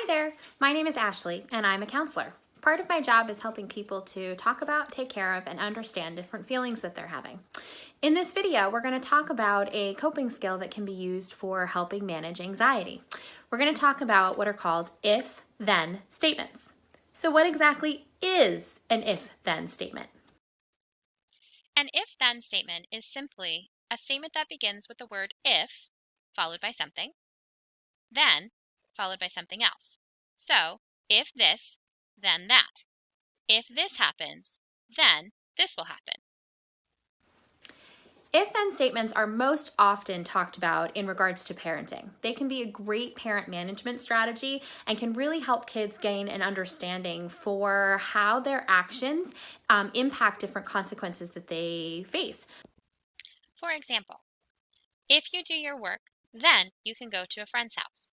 there, my name is Ashley and I'm a counselor. Part of my job is helping people to talk about, take care of, and understand different feelings that they're having. In this video, we're going to talk about a coping skill that can be used for helping manage anxiety. We're going to talk about what are called if-then statements. So what exactly is an if-then statement? An if-then statement is simply a statement that begins with the word if, followed by something, then followed by something else. So, if this, then that. If this happens, then this will happen. If-then statements are most often talked about in regards to parenting. They can be a great parent management strategy and can really help kids gain an understanding for how their actions impact different consequences that they face. For example, if you do your work, then you can go to a friend's house.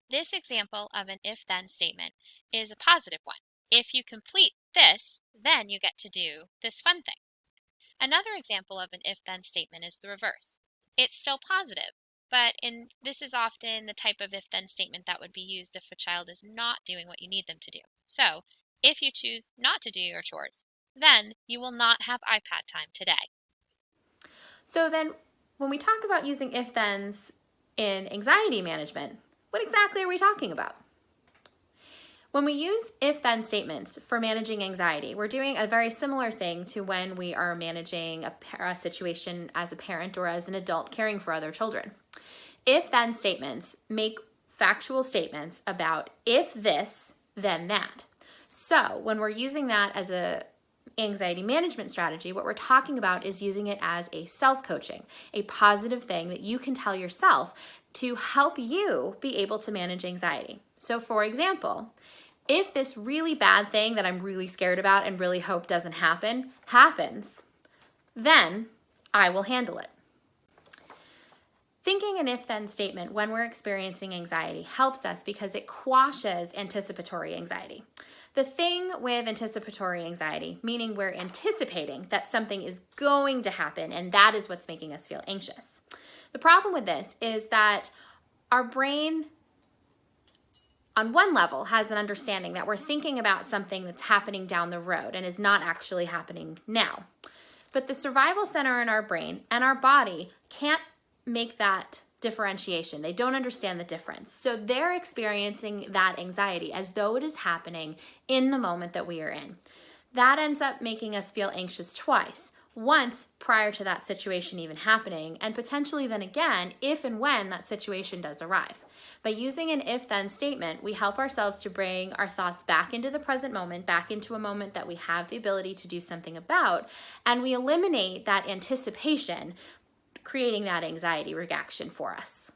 This example of an if-then statement is a positive one. If you complete this, then you get to do this fun thing. Another example of an if-then statement is the reverse. It's still positive, but this is often the type of if-then statement that would be used if a child is not doing what you need them to do. So, if you choose not to do your chores, then you will not have iPad time today. So then, when we talk about using if-thens in anxiety management, what exactly are we talking about? When we use if-then statements for managing anxiety, we're doing a very similar thing to when we are managing a situation as a parent or as an adult caring for other children. If-then statements make factual statements about if this, then that. So when we're using that as a anxiety management strategy, what we're talking about is using it as a self-coaching, a positive thing that you can tell yourself to help you be able to manage anxiety. So for example, if this really bad thing that I'm really scared about and really hope doesn't happen, happens, then I will handle it. Thinking an if-then statement when we're experiencing anxiety helps us because it quashes anticipatory anxiety. The thing with anticipatory anxiety, meaning we're anticipating that something is going to happen and that is what's making us feel anxious. The problem with this is that our brain on one level has an understanding that we're thinking about something that's happening down the road and is not actually happening now. But the survival center in our brain and our body can't make that differentiation. They don't understand the difference. So they're experiencing that anxiety as though it is happening in the moment that we are in. That ends up making us feel anxious twice. Once prior to that situation even happening, and potentially then again if and when that situation does arrive. By using an if-then statement, we help ourselves to bring our thoughts back into the present moment, back into a moment that we have the ability to do something about, and we eliminate that anticipation, creating that anxiety reaction for us.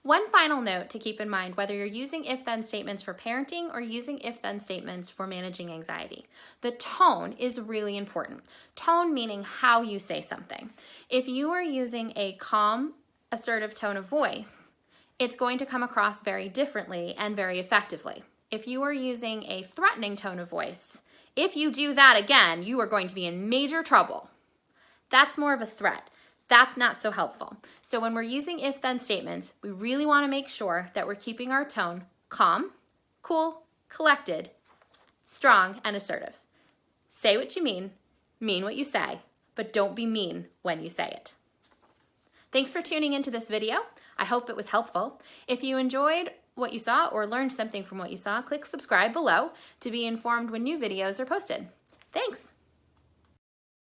One final note to keep in mind, whether you're using if-then statements for parenting or using if-then statements for managing anxiety, the tone is really important. Tone meaning how you say something. If you are using a calm, assertive tone of voice, it's going to come across very differently and very effectively. If you are using a threatening tone of voice, if you do that again, you are going to be in major trouble. That's more of a threat. That's not so helpful. So when we're using if-then statements, we really want to make sure that we're keeping our tone calm, cool, collected, strong, and assertive. Say what you mean what you say, but don't be mean when you say it. Thanks for tuning into this video. I hope it was helpful. If you enjoyed what you saw or learned something from what you saw, click subscribe below to be informed when new videos are posted. Thanks.